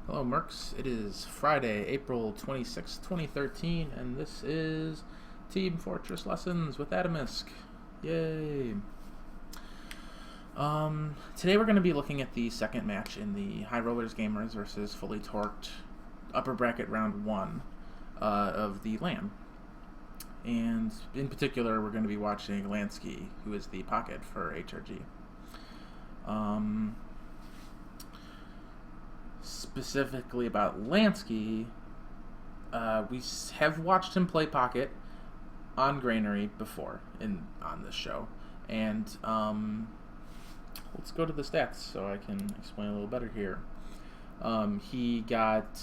Hello, Mercs. It is Friday, April 26, 2013, and this is Team Fortress Lessons with Atomsk. Yay! Today we're going to be looking at the second match in the High Rollers Gamers versus Fully Torqued Upper Bracket Round 1 of the LAN. And in particular, we're going to be watching Lansky, who is the pocket for HRG. Specifically about Lansky, we have watched him play pocket on Granary before on this show, and let's go to the stats so I can explain a little better here. He got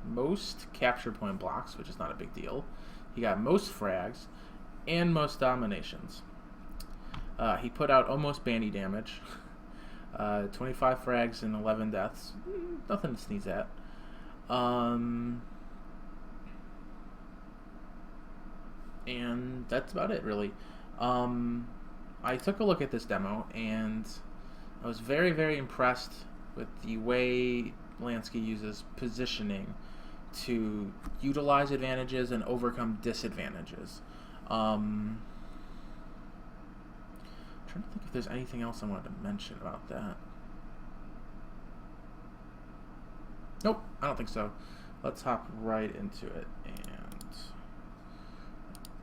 most capture point blocks, which is not a big deal. He got most frags and most dominations. He put out almost banny damage. 25 frags and 11 deaths. Nothing to sneeze at. And that's about it, really. I took a look at this demo, and I was very, very impressed with the way Lansky uses positioning to utilize advantages and overcome disadvantages. Trying to think if there's anything else I wanted to mention about that. Nope, I don't think so. Let's hop right into it.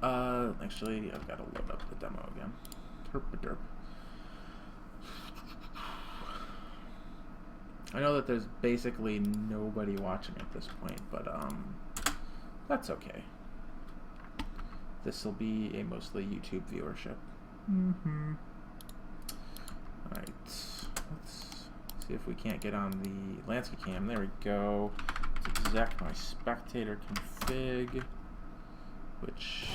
And actually, I've got to load up the demo again. Derp-a-derp. I know that there's basically nobody watching at this point, but that's okay. This will be a mostly YouTube viewership. Alright, let's see if we can't get on the Lansky cam. There we go. Let's exec my spectator config, which,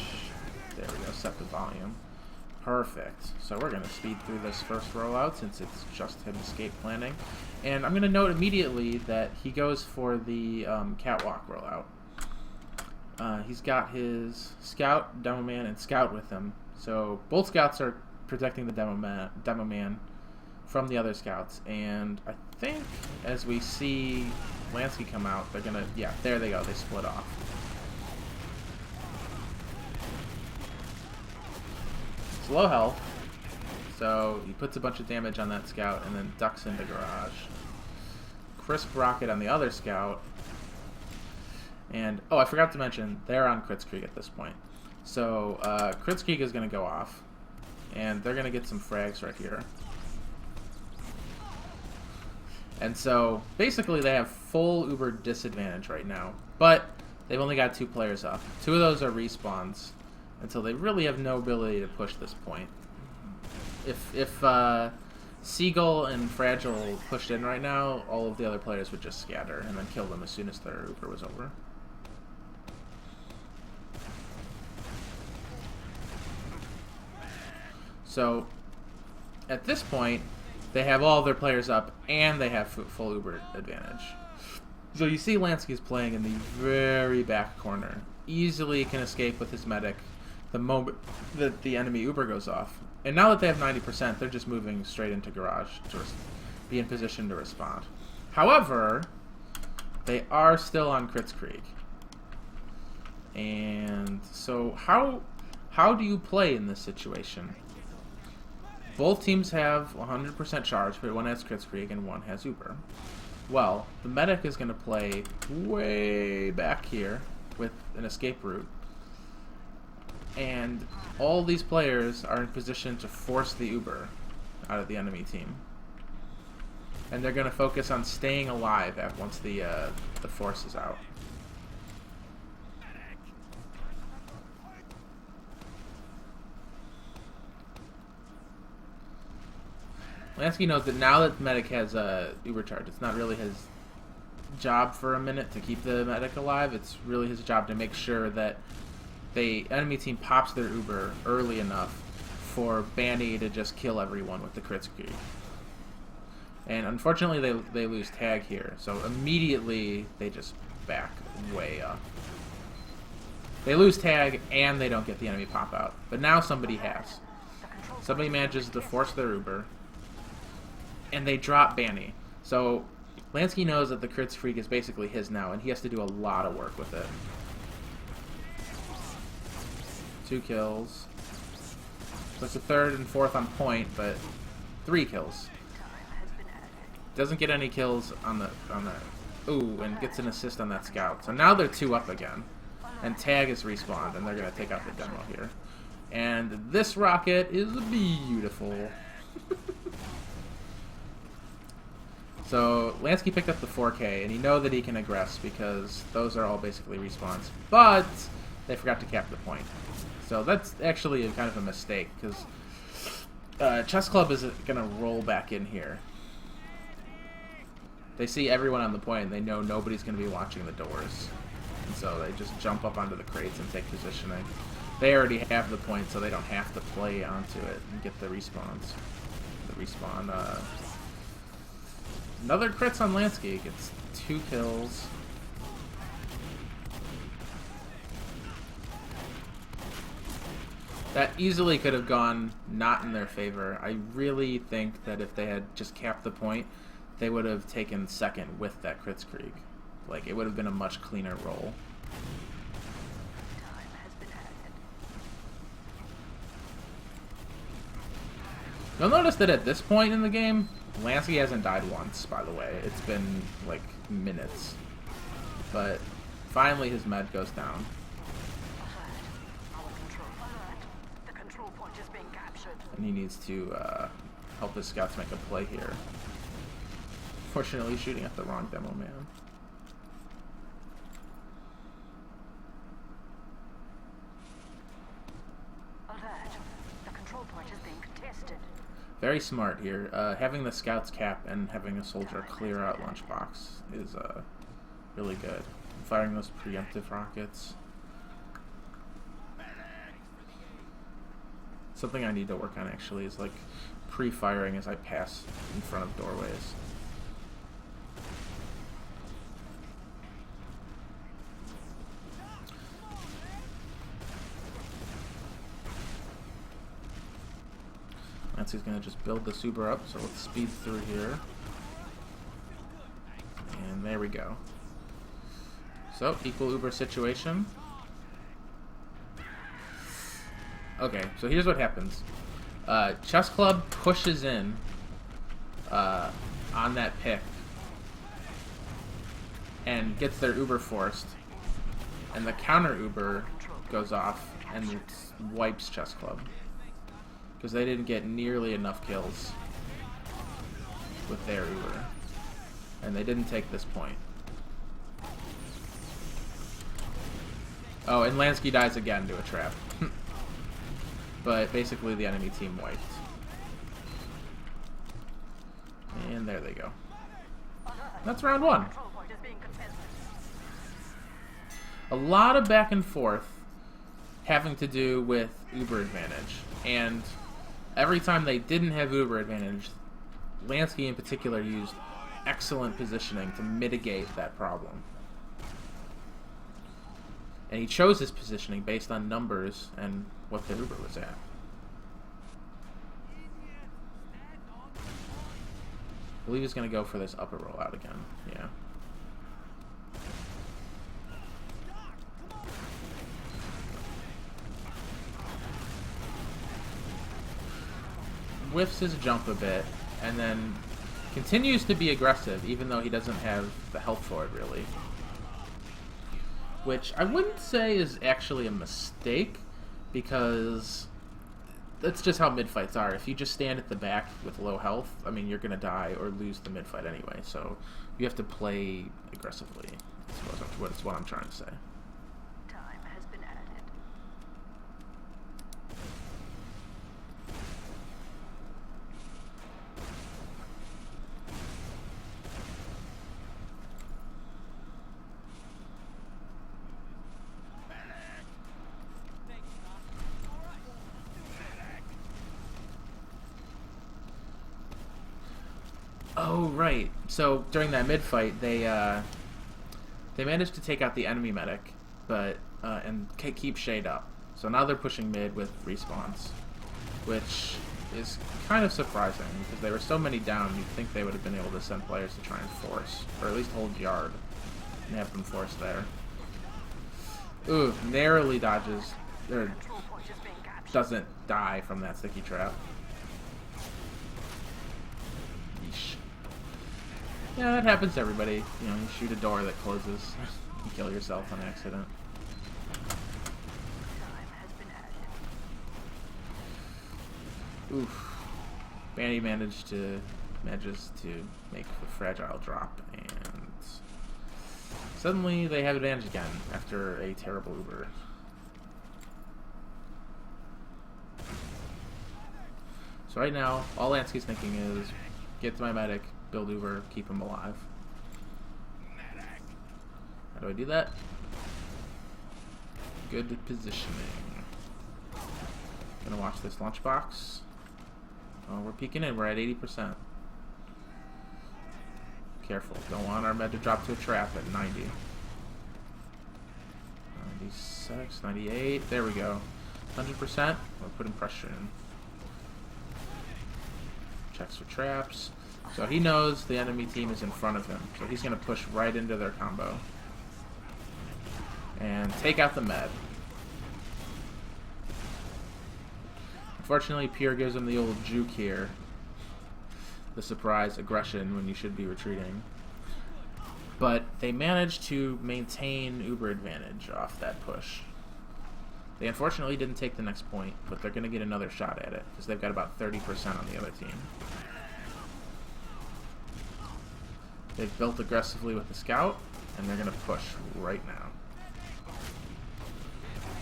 there we go, set the volume. Perfect. So we're going to speed through this first rollout since it's just him escape planning. And I'm going to note immediately that he goes for the catwalk rollout. He's got his scout, demo man, and scout with him. So both scouts are protecting the demo man from the other scouts, and I think as we see Lansky come out, they're gonna, yeah, there they go, they split off. It's low health, so he puts a bunch of damage on that scout and then ducks into garage. Crisp rocket on the other scout, and oh, I forgot to mention, they're on Kritzkrieg at this point. So Kritzkrieg is gonna go off, and they're gonna get some frags right here. And so, basically, they have full Uber disadvantage right now. But they've only got 2 players up. 2 of those are respawns. And so they really have no ability to push this point. If Seagull and Fragile pushed in right now, all of the other players would just scatter and then kill them as soon as their Uber was over. So, at this point, they have all their players up, and they have full Uber advantage. So you see Lansky's playing in the very back corner. Easily can escape with his medic the moment that the enemy Uber goes off. And now that they have 90%, they're just moving straight into garage to be in position to respond. However, they are still on Kritzkrieg. And so how do you play in this situation? Both teams have 100% charge, but one has Kritzkrieg and one has Uber. Well, the medic is going to play way back here with an escape route. And all these players are in position to force the Uber out of the enemy team. And they're going to focus on staying alive once the force is out. Lansky knows that now that the medic has a Uber charge, it's not really his job for a minute to keep the medic alive. It's really his job to make sure that the enemy team pops their Uber early enough for Banny to just kill everyone with the Kritzkrieg. And unfortunately, they lose tag here, so immediately they just back way up. They lose tag and they don't get the enemy pop out, but now somebody has. Somebody manages to force their Uber, and they drop Banny. So Lansky knows that the Crits Freak is basically his now, and he has to do a lot of work with it. 2 kills. So it's the 3rd and 4th on point, but 3 kills. Doesn't get any kills on the ooh, and gets an assist on that scout. So now they're 2 up again. And Tag is respawned, and they're gonna take out the demo here. And this rocket is beautiful. So Lansky picked up the 4K, and you know that he can aggress because those are all basically respawns. But they forgot to cap the point. So that's actually kind of a mistake because Chess Club is going to roll back in here. They see everyone on the point, and they know nobody's going to be watching the doors. And so they just jump up onto the crates and take positioning. They already have the point, so they don't have to play onto it and get the respawns. The respawn. Another crits on Lansky. Gets 2 kills. That easily could have gone not in their favor. I really think that if they had just capped the point, they would have taken 2nd with that Crits Krieg. Like, it would have been a much cleaner roll. You'll notice that at this point in the game, Lansky hasn't died once, by the way. It's been, like, minutes. But finally his med goes down. And he needs to help his scouts make a play here. Fortunately, shooting at the wrong demo man. Very smart here. Having the scouts cap and having a soldier clear out lunchbox is really good. Firing those preemptive rockets. Something I need to work on actually is like pre-firing as I pass in front of doorways. Lansky's gonna just build the Super up, so let's speed through here. And there we go. So, equal Uber situation. Okay, so here's what happens. Chess Club pushes in on that pick and gets their Uber forced, and the counter Uber goes off and it wipes Chess Club because they didn't get nearly enough kills with their Uber, and they didn't take this point. Oh, and Lansky dies again to a trap. But basically the enemy team wiped. And there they go. That's round 1. A lot of back and forth having to do with Uber advantage. And every time they didn't have Uber advantage, Lansky in particular used excellent positioning to mitigate that problem. And he chose his positioning based on numbers and what the Uber was at. I believe he's going to go for this upper rollout again. Yeah. Whiffs his jump a bit, and then continues to be aggressive, even though he doesn't have the health for it, really. Which I wouldn't say is actually a mistake, because that's just how mid-fights are. If you just stand at the back with low health, I mean, you're going to die or lose the mid-fight anyway, so you have to play aggressively, I suppose that's what I'm trying to say. Time has been added. Oh, right. So during that mid-fight, they managed to take out the enemy medic, but and keep Shade up. So now they're pushing mid with respawns, which is kind of surprising because there were so many down. You'd think they would have been able to send players to try and force, or at least hold yard, and have them force there. Ooh, narrowly dodges, or doesn't die from that sticky trap. Yeesh. Yeah, that happens to everybody. You know, you shoot a door that closes, you kill yourself on accident. Oof. Banny manages to make the fragile drop, and suddenly they have advantage again after a terrible Uber. So right now, all Lansky's thinking is get to my medic, build Uber, keep him alive. How do I do that? Good positioning. Gonna watch this launch box. Oh, we're peeking in. We're at 80%. Careful. Don't want our med to drop to a trap at 90. 96, 98. There we go. 100%. We're putting pressure in. Checks for traps. So he knows the enemy team is in front of him. So he's going to push right into their combo. And take out the med. Unfortunately, Pure gives him the old juke here. The surprise aggression when you should be retreating. But they managed to maintain Uber advantage off that push. They unfortunately didn't take the next point, but they're going to get another shot at it, because they've got about 30% on the other team. They've built aggressively with the scout, and they're going to push right now.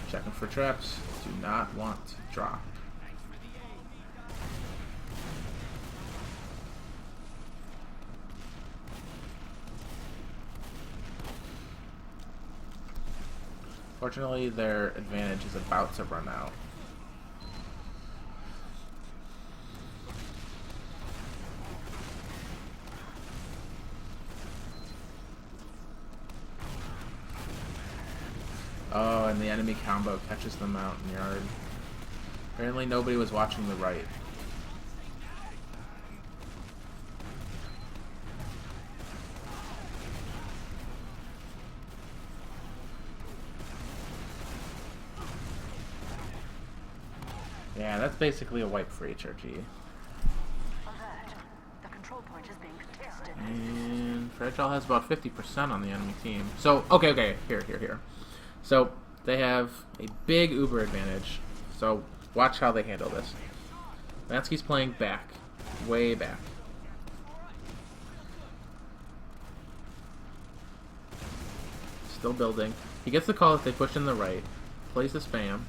Checking for traps. Do not want to drop. Fortunately, their advantage is about to run out. Oh, and the enemy combo catches them out in yard. Apparently nobody was watching the right. Yeah, that's basically a wipe for HRG. The control point is being contested. And Fragile has about 50% on the enemy team. So, okay, here. So, they have a big Uber advantage. So, watch how they handle this. Lansky's playing back. Way back. Still building. He gets the call if they push in the right. Plays the spam.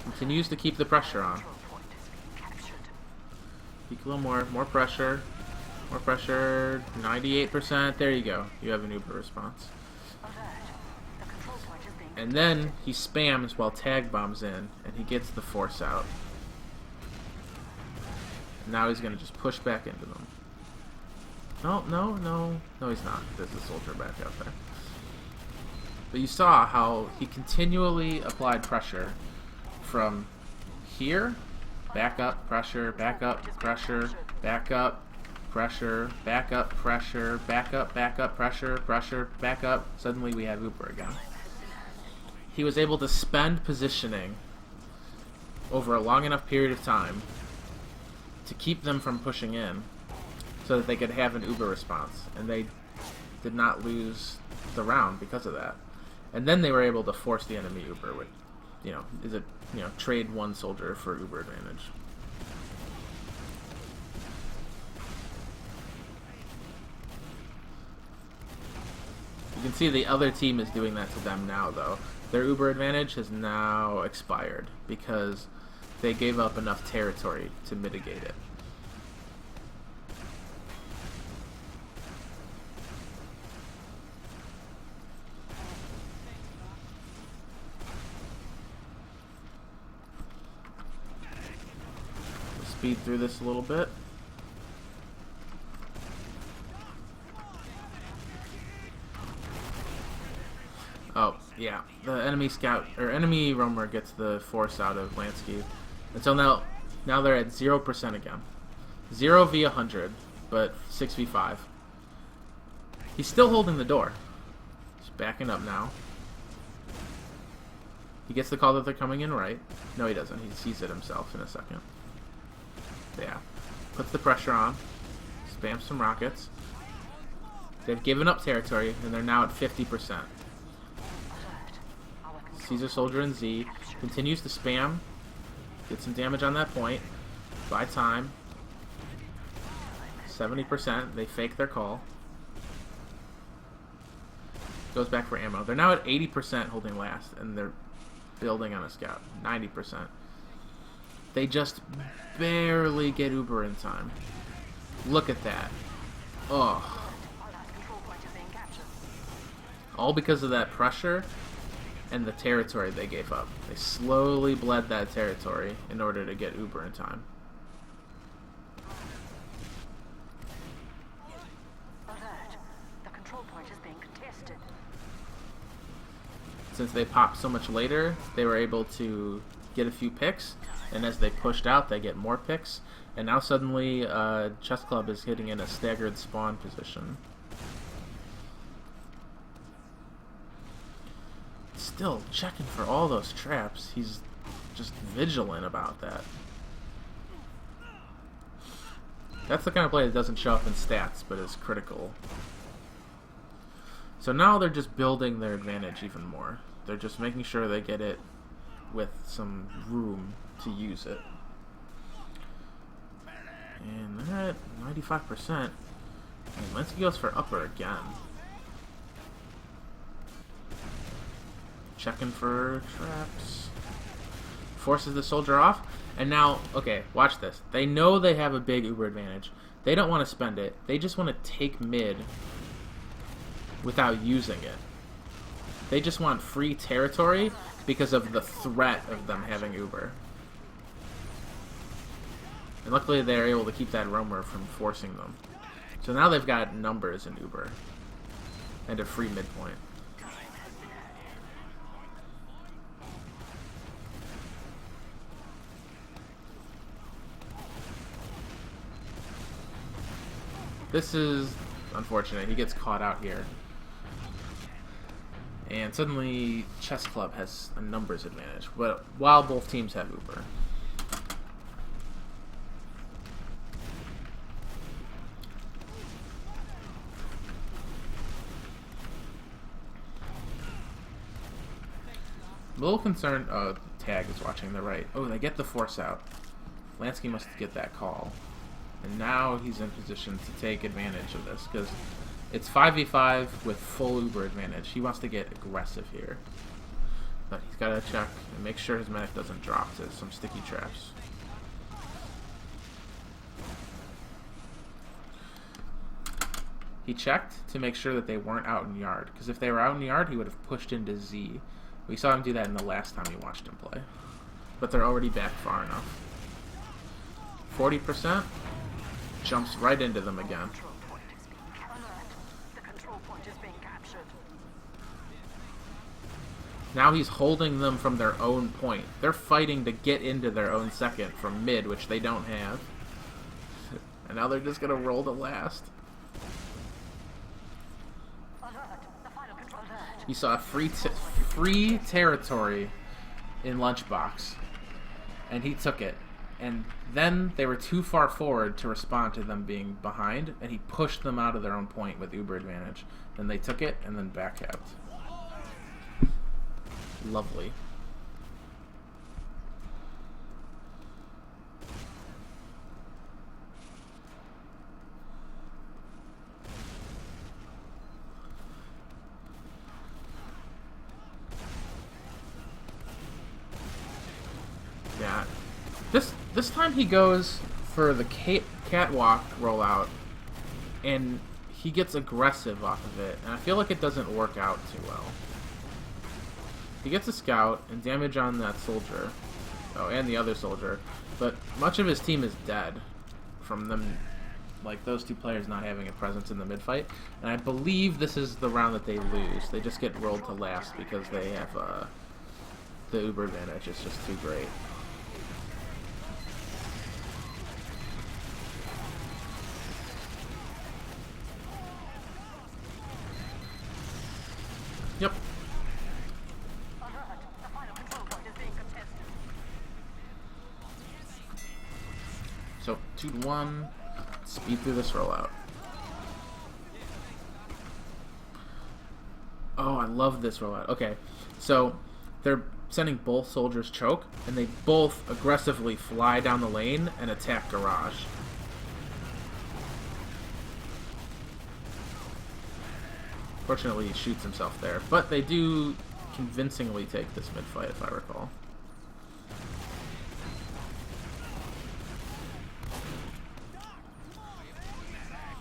Continues to keep the pressure on. Peek a little more pressure. More pressure. 98%. There you go. You have an Uber response. And then he spams while tag bombs in, and he gets the force out. Now he's going to just push back into them. No, he's not. There's a soldier back out there. But you saw how he continually applied pressure from here, back up, pressure, back up, pressure, back up, pressure, back up, pressure, back up, pressure, pressure, back up. Suddenly we have Uber again. He was able to spend positioning over a long enough period of time to keep them from pushing in so that they could have an Uber response, and they did not lose the round because of that. And then they were able to force the enemy Uber with, trade one soldier for Uber advantage. You can see the other team is doing that to them now, though. Their Uber advantage has now expired because they gave up enough territory to mitigate it. Speed through this a little bit. Oh, yeah. The enemy scout, or enemy roamer gets the force out of Lansky. And so now Now they're at 0% again. 0v100, but 6v5. He's still holding the door. He's backing up now. He gets the call that they're coming in right. No, he doesn't. He sees it himself in a second. Yeah. Puts the pressure on. Spams some rockets. They've given up territory, and they're now at 50%. Caesar Soldier and Z continues to spam. Get some damage on that point. Buy time. 70%. They fake their call. Goes back for ammo. They're now at 80% holding last, and they're building on a scout. 90%. They just barely get Uber in time. Look at that. Oh. All because of that pressure and the territory they gave up. They slowly bled that territory in order to get Uber in time. Alert. The control point is being contested. Since they popped so much later, they were able to get a few picks, and as they pushed out, they get more picks. And now suddenly, Chess Club is hitting in a staggered spawn position. Still checking for all those traps. He's just vigilant about that. That's the kind of play that doesn't show up in stats, but is critical. So now they're just building their advantage even more. They're just making sure they get it with some room to use it. And they're at 95%. And Lansky goes for upper again. Checking for traps. Forces the soldier off. And now, okay, watch this. They know they have a big Uber advantage. They don't want to spend it. They just want to take mid without using it. They just want free territory because of the threat of them having Uber. And luckily they're able to keep that roamer from forcing them. So now they've got numbers in Uber. And a free midpoint. This is unfortunate. He gets caught out here. And suddenly Chess Club has a numbers advantage, but while both teams have Uber. I'm a little concerned. Oh, Tag is watching the right. Oh, they get the force out. Lansky must get that call. And now he's in position to take advantage of this, because it's 5v5 with full Uber advantage. He wants to get aggressive here. But he's got to check and make sure his medic doesn't drop to some sticky traps. He checked to make sure that they weren't out in yard, because if they were out in yard, he would have pushed into Z. We saw him do that in the last time we watched him play. But they're already back far enough. 40%. Jumps right into them again. The control point is being captured. Now he's holding them from their own point. They're fighting to get into their own second from mid, which they don't have. And now they're just going to roll to last. Alert. The final control alert. You saw free territory in Lunchbox, and he took it. And then they were too far forward to respond to them being behind, and he pushed them out of their own point with Uber advantage. Then they took it and then backcapped. Lovely. Yeah. This time he goes for the catwalk rollout, and he gets aggressive off of it, and I feel like it doesn't work out too well. He gets a scout and damage on that soldier, oh, and the other soldier, but much of his team is dead from them, like those two players not having a presence in the mid fight, and I believe this is the round that they lose. They just get rolled to last because they have the Uber advantage is just too great. Yep. Alert! The final control point is being contested. So 2-1. Speed through this rollout. Oh, I love this rollout. Okay, so they're sending both soldiers choke, and they both aggressively fly down the lane and attack garage. Fortunately, he shoots himself there, but they do convincingly take this mid-fight, if I recall.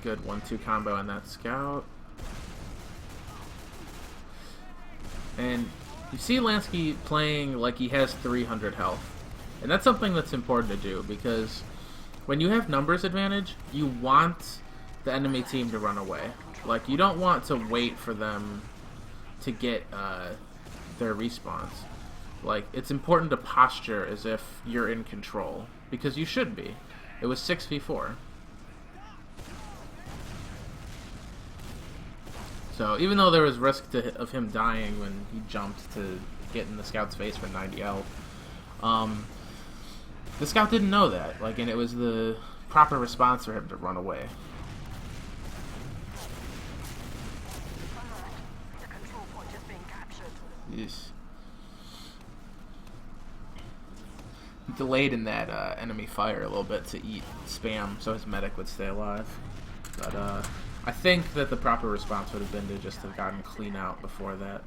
Good 1-2 combo on that scout. And you see Lansky playing like he has 300 health. And that's something that's important to do, because when you have numbers advantage, you want the enemy team to run away. Like, you don't want to wait for them to get their respawns. Like, it's important to posture as if you're in control, because you should be. It was 6v4. So even though there was risk of him dying when he jumped to get in the scout's face for 90 health, the scout didn't know that. Like, and it was the proper response for him to run away. The control point is being captured. Yes. He delayed in that enemy fire a little bit to eat spam so his medic would stay alive. But I think that the proper response would have been to just have gotten clean out before that.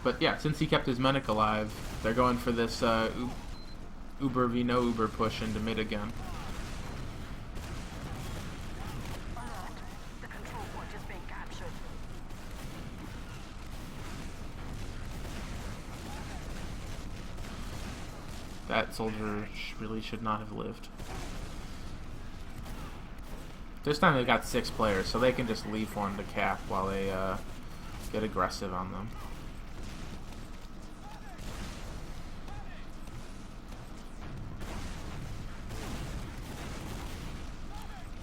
But yeah, since he kept his medic alive, they're going for this Uber v no Uber push into mid again. Alert! The control point is being captured. That soldier really should not have lived. This time they've got 6 players, so they can just leave one to cap while they get aggressive on them.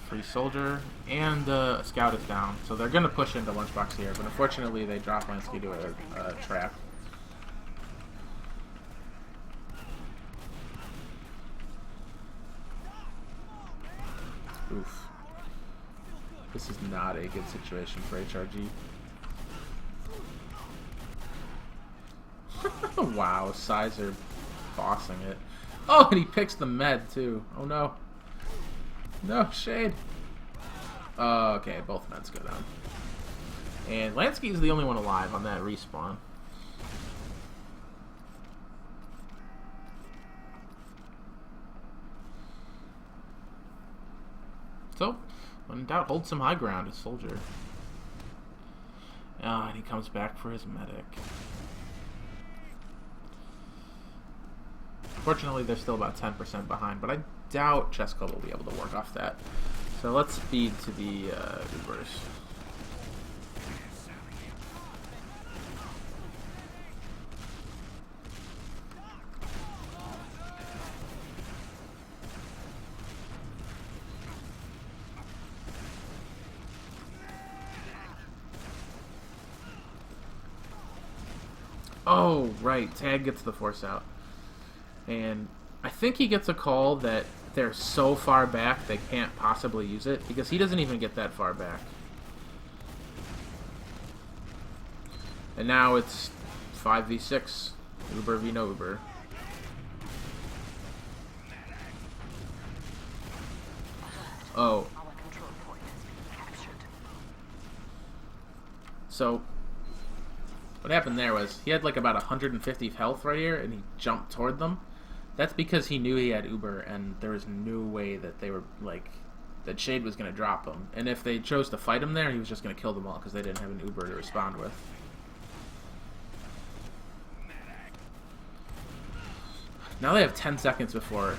Free soldier, and a scout is down, so they're going to push into lunchbox here, but unfortunately they drop Lansky to a trap. Oof. This is not a good situation for HRG. Wow, Sizer bossing it. Oh, and he picks the med too. Oh no. No, shade. Okay, both meds go down. And Lansky is the only one alive on that respawn. So, when in doubt, hold some high ground as soldier. And he comes back for his medic. Fortunately, they're still about 10% behind, but I doubt Chesko will be able to work off that. So let's speed to the Ubers. Oh, right. Tag gets the force out. And I think he gets a call that they're so far back they can't possibly use it, because he doesn't even get that far back. And now it's 5v6. Uber v no Uber. Oh. Our control point is being captured. So what happened there was he had like about 150 health right here, and he jumped toward them. That's because he knew he had Uber, and there was no way that they were, like, that Shade was going to drop him. And if they chose to fight him there, he was just going to kill them all, because they didn't have an Uber to respond with. Now they have 10 seconds before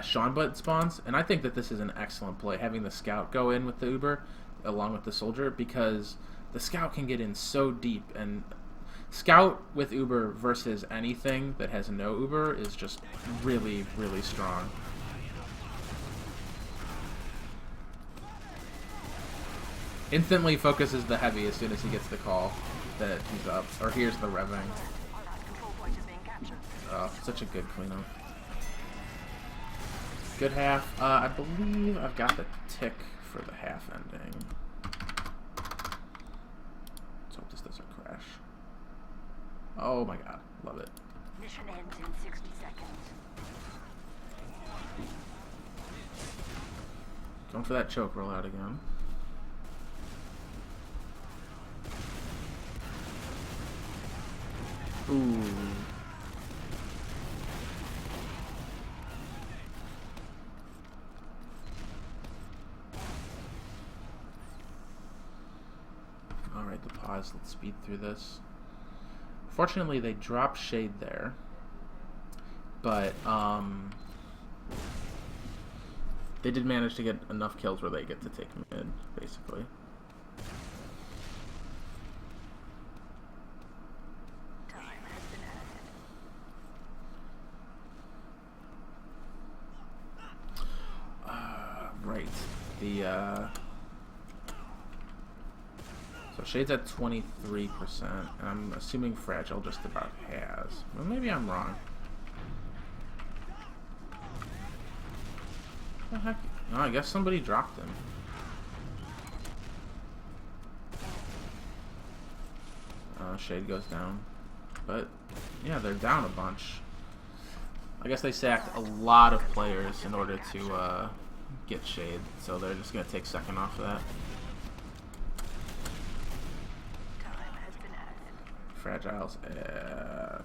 Sean Butt spawns, and I think that this is an excellent play, having the scout go in with the Uber, along with the soldier, because the scout can get in so deep, and Scout with Uber versus anything that has no Uber is just really, really strong. Instantly focuses the heavy as soon as he gets the call that he's up, or hears the revving. Oh, such a good cleanup. Good half. I believe I've got the tick for the half ending. Let's hope this doesn't crash. Oh my god, love it. Mission ends in 60 seconds. Going for that choke rollout again. Ooh. Alright, the pause. Let's speed through this. Fortunately, they drop shade there. But, they did manage to get enough kills where they get to take mid, basically. Right. So Shade's at 23%, and I'm assuming Fragile just about has. Well, maybe I'm wrong. What the heck? Oh, I guess somebody dropped him. Shade goes down. But, yeah, they're down a bunch. I guess they sacked a lot of players in order to get Shade, so they're just going to take second off of that. Fragile's at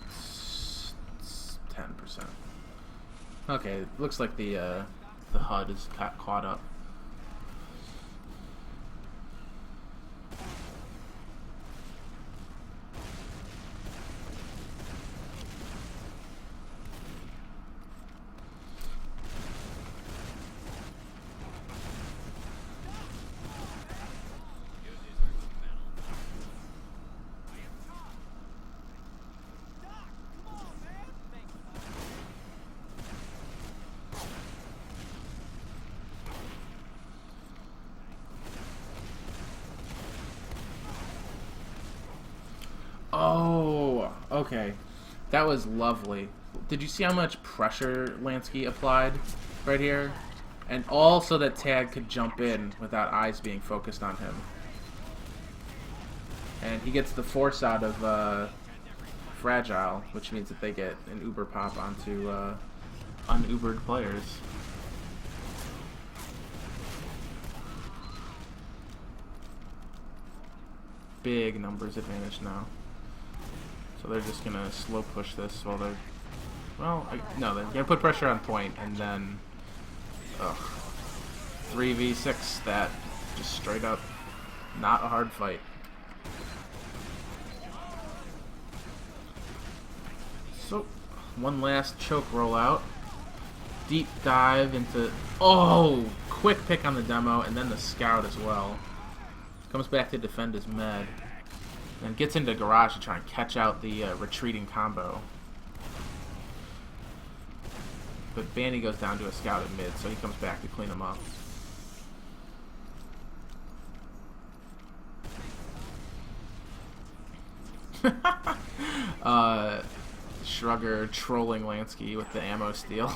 10%. Okay, looks like the HUD is caught up. Oh, okay. That was lovely. Did you see how much pressure Lansky applied right here? And all so that Tag could jump in without eyes being focused on him. And he gets the force out of Fragile, which means that they get an Uber pop onto un-Ubered players. Big numbers advantage now. So they're just gonna slow push this while they're, no, they're gonna put pressure on point, and then, 3v6 that, just straight up, not a hard fight. So, one last choke rollout, deep dive into, quick pick on the demo, and then the scout as well. Comes back to defend his med. And gets into garage to try and catch out the retreating combo. But Bandy goes down to a scout at mid, so he comes back to clean him up. Shrugger trolling Lansky with the ammo steal.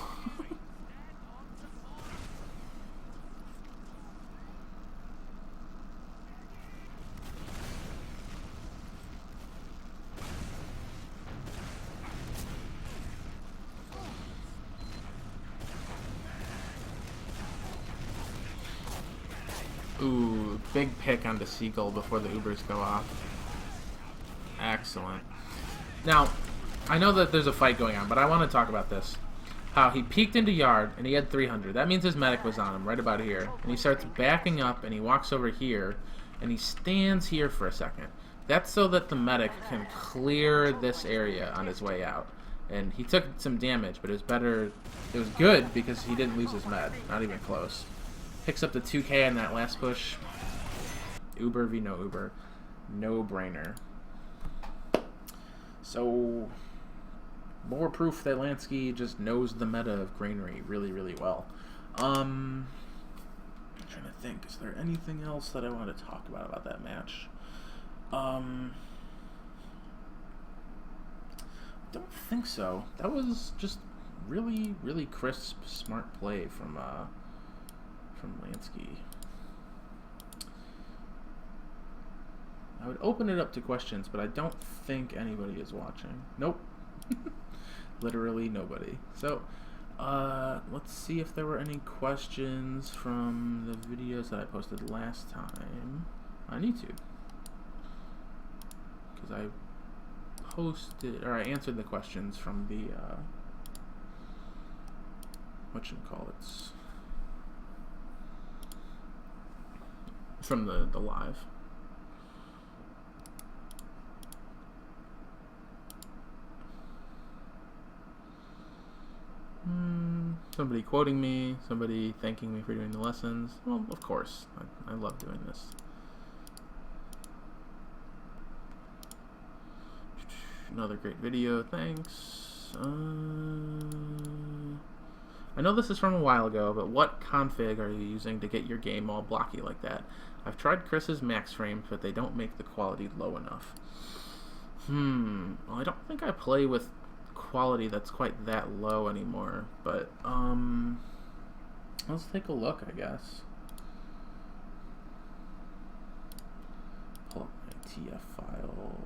Ooh, big pick onto Seagull before the Ubers go off. Excellent. Now, I know that there's a fight going on, but I want to talk about this. How he peeked into yard, and he had 300. That means his medic was on him, right about here. And he starts backing up, and he walks over here, and he stands here for a second. That's so that the medic can clear this area on his way out. And he took some damage, but it was better. It was good because he didn't lose his med. Not even close. Picks up the 2K on that last push. Uber v no Uber. No brainer. So, more proof that Lansky just knows the meta of Granary really, really well. I'm trying to think, is there anything else that I want to talk about that match? Don't think so. That was just really, really crisp, smart play from Lansky. I would open it up to questions, but I don't think anybody is watching. Nope. Literally nobody. So, let's see if there were any questions from the videos that I posted last time on YouTube. Because I posted, or I answered the questions from the, whatchamacallits, from the live. Somebody quoting me, somebody thanking me for doing the lessons. Well, of course, I love doing this. Another great video, thanks. I know this is from a while ago, but what config are you using to get your game all blocky like that? I've tried Chris's max frames, but they don't make the quality low enough. Well, I don't think I play with quality that's quite that low anymore, but let's take a look, I guess. Pull up my TF file.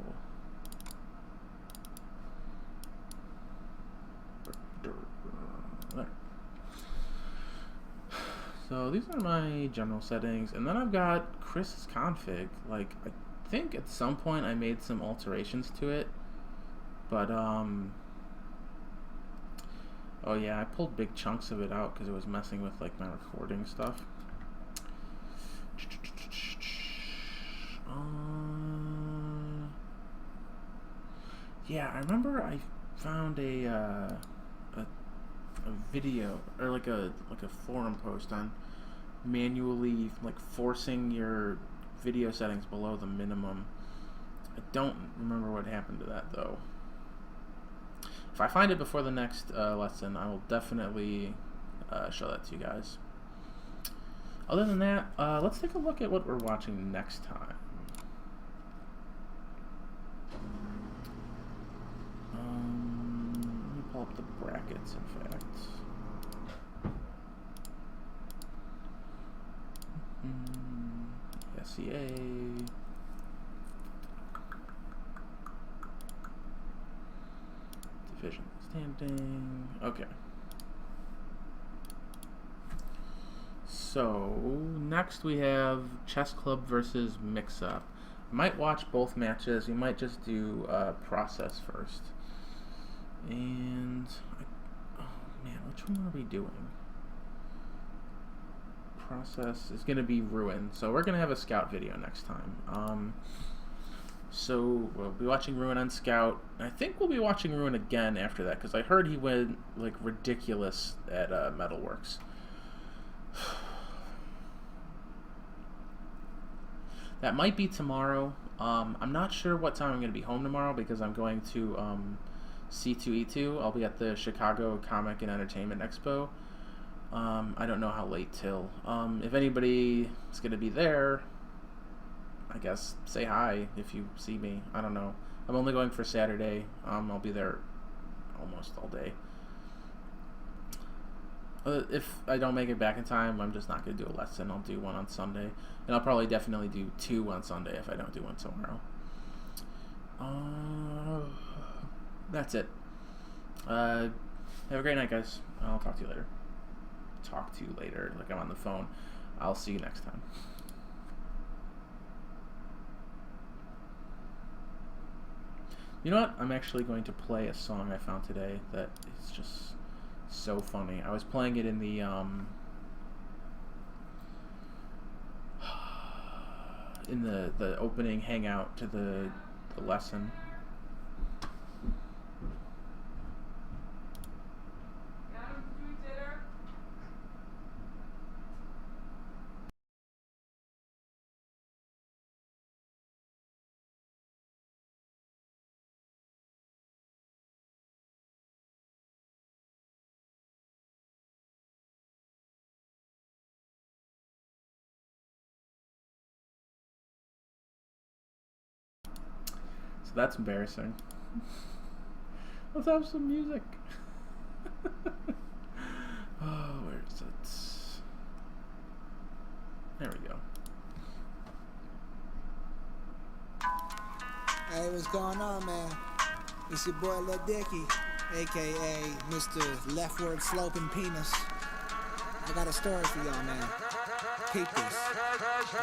There. So these are my general settings, and then I've got Chris's config. Like, I think at some point I made some alterations to it, but oh yeah, I pulled big chunks of it out because it was messing with like my recording stuff. Yeah, I remember I found a video, or like a forum post on manually like forcing your video settings below the minimum. I don't remember what happened to that though. If I find it before the next lesson, I will definitely show that to you guys. Other than that, let's take a look at what we're watching next time. Let me pull up the brackets, in fact. SEA. Division standing. Okay. So next we have Chess Club versus Mix Up. I might watch both matches. We might just do process first. And oh man, which one are we doing? Process is going to be Ruin. So we're going to have a Scout video next time. So we'll be watching Ruin on Scout. I think we'll be watching Ruin again after that, because I heard he went like ridiculous at Metalworks. That might be tomorrow. I'm not sure what time I'm going to be home tomorrow because I'm going to C2E2. I'll be at the Chicago Comic and Entertainment Expo. I don't know how late till. If anybody is going to be there, I guess say hi if you see me. I don't know. I'm only going for Saturday. I'll be there almost all day. If I don't make it back in time, I'm just not going to do a lesson. I'll do one on Sunday. And I'll probably definitely do 2 on Sunday if I don't do one tomorrow. That's it. Have a great night, guys. I'll talk to you later. Talk to you later, like I'm on the phone. I'll see you next time. You know what? I'm actually going to play a song I found today that is just so funny. I was playing it in the opening hangout to the lesson. That's embarrassing. Let's have some music. Oh, where is it? There we go. Hey, what's going on, man? It's your boy Lil Dicky, aka Mr. Leftward Sloping Penis. I got a story for y'all, man. Keep this.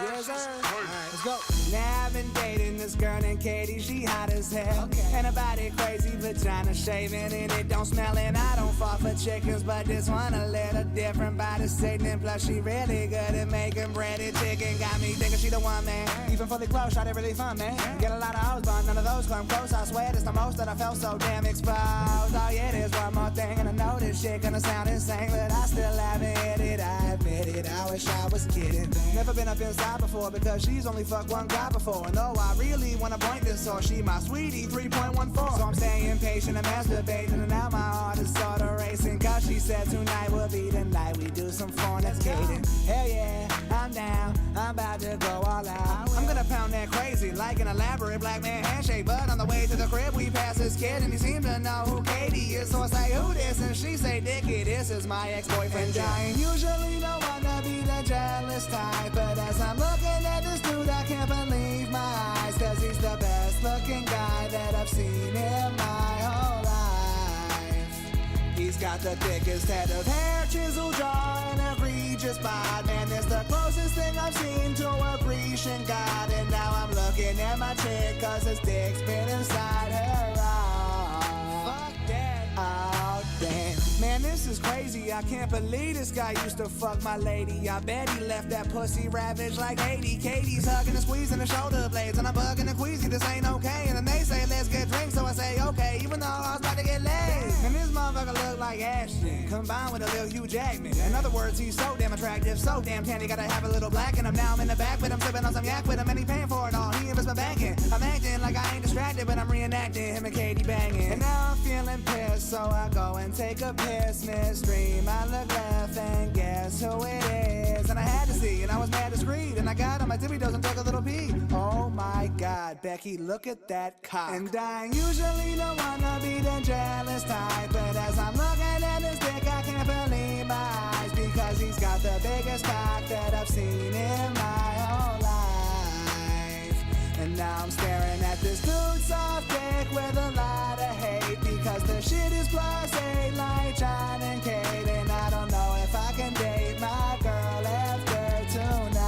Yes, sir. Alright, let's go. Now I've been dating this girl named Katie, she hot as hell. Okay. And her body crazy, vagina shaving, and it don't smell. And I don't fall for chickens, but this one a little different by the sickening. Plus she really good at making breaded chicken. Got me thinking she the one, man. Even fully close, shot it really fun, man. Get a lot of hoes, but none of those come close. I swear it's the most that I felt so damn exposed. Oh yeah, there's one more thing, and I know this shit gonna sound insane, but I still haven't hit it. I admit it, I wish I was kidding. Never been up inside before because she's only fucked one guy before. And though I really wanna point this or she my sweetie 3.14. So I'm staying patient and masturbating, and now my heart is sorta racing. Cause she said tonight will be the night we do some fornicating. Hell yeah, I'm down, I'm about to go all out. I'm gonna pound that crazy like an elaborate black man handshake. But on the way to the crib we pass this kid and he seemed to know who Katie is. So I say who this and she say Dickie, this is my ex-boyfriend. And I ain't usually don't wanna be the jealous type, but as I'm looking at this dude I can't believe my eyes. Cause he's the best looking guy that I've seen in my whole life. He's got the thickest head of hair, chiseled jaw, and egregious bod. Man, it's the closest thing I've seen to a Grecian god. And now I'm looking at my chick cause his dick's been inside her eye. Fuck that. Oh damn. Man, this is crazy. I can't believe this guy used to fuck my lady. I bet he left that pussy ravaged like 80. Katie's hugging and squeezing the shoulder blades, and I'm bugging and queasy, this ain't okay. And then they say let's get drinks, so I say okay, even though I was about to get laid. And this motherfucker look like Ashton, combined with a little Hugh Jackman. In other words, he's so damn attractive, so damn tan, he gotta have a little black in him. Now I'm in the back with him, sipping on some yak with him, and he paying for it all. He ain't my banking. I'm acting like I ain't distracted, but I'm reenacting him and Katie banging. And now I'm feeling pissed, so I go and take a piss midstream. I look left and guess who it is. And I had to see, and I was mad discreet. And I got on my tippy toes and took a little peek. Oh my God, Becky, look at that cock. And I usually don't wanna be the jealous type, but as I'm looking at this dick, I can't believe my eyes. Because he's got the biggest cock that I've seen in my whole life. And now I'm staring at this dude's soft dick with a lot of hate. Because the shit is plus 8 like John and Kate. And I don't know if I can date my girl after tonight.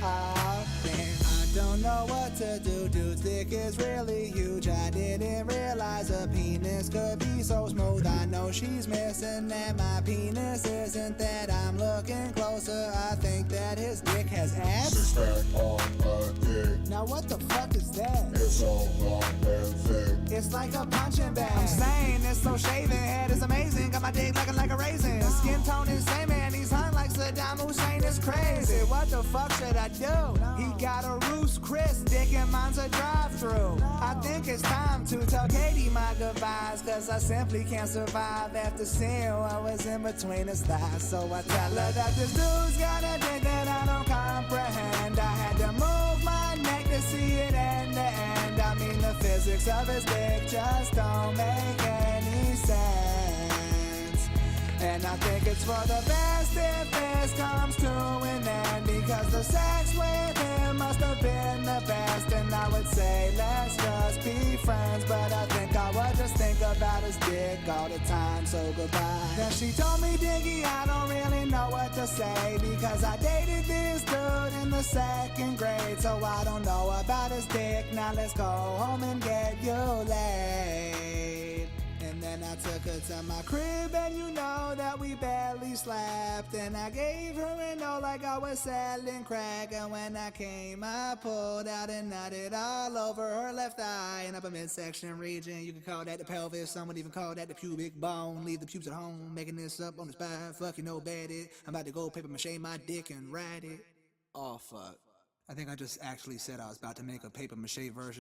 Oh damn. I don't know what to do. Dude's dick is really huge. I didn't realize a penis could be so smooth. I know she's missing that my penis isn't that. I'm looking closer. I think that his dick has abs. Six pack on a dick. Now what the fuck is that? It's so long and thick. It's like a punching bag. I'm saying it's so shaven. Head is amazing. Got my dick looking like a raisin. Skin tone insane, man. He's hung like Saddam Hussein. It's crazy. What the fuck should I do? He got a Roost Chris dick and mine's a drive-through. I think it's time to tell Katie my goodbyes, cause I simply can't survive after seeing what was in between his thighs. So I tell her that this dude's got a dick that I don't comprehend. I had to move my neck to see it end to end. I mean the physics of his dick just don't make any sense. And I think it's for the best if this comes to an end, because the sex with him must have been the best. And I would say let's just be friends, but I think I would just think about his dick all the time, so goodbye. Then she told me, Diggy, I don't really know what to say, because I dated this dude in the 2nd grade. So I don't know about his dick, now let's go home and get you laid. And then I took her to my crib, and you know that we barely slapped. And I gave her a note like I was selling crack. And when I came, I pulled out and nutted all over her left eye and upper midsection region. You can call that the pelvis, some would even call that the pubic bone. Leave the pubes at home, making this up on the spot. Fuck you, no bet it. I'm about to go paper mache my dick and ride it. Oh fuck. I think I just actually said I was about to make a paper mache version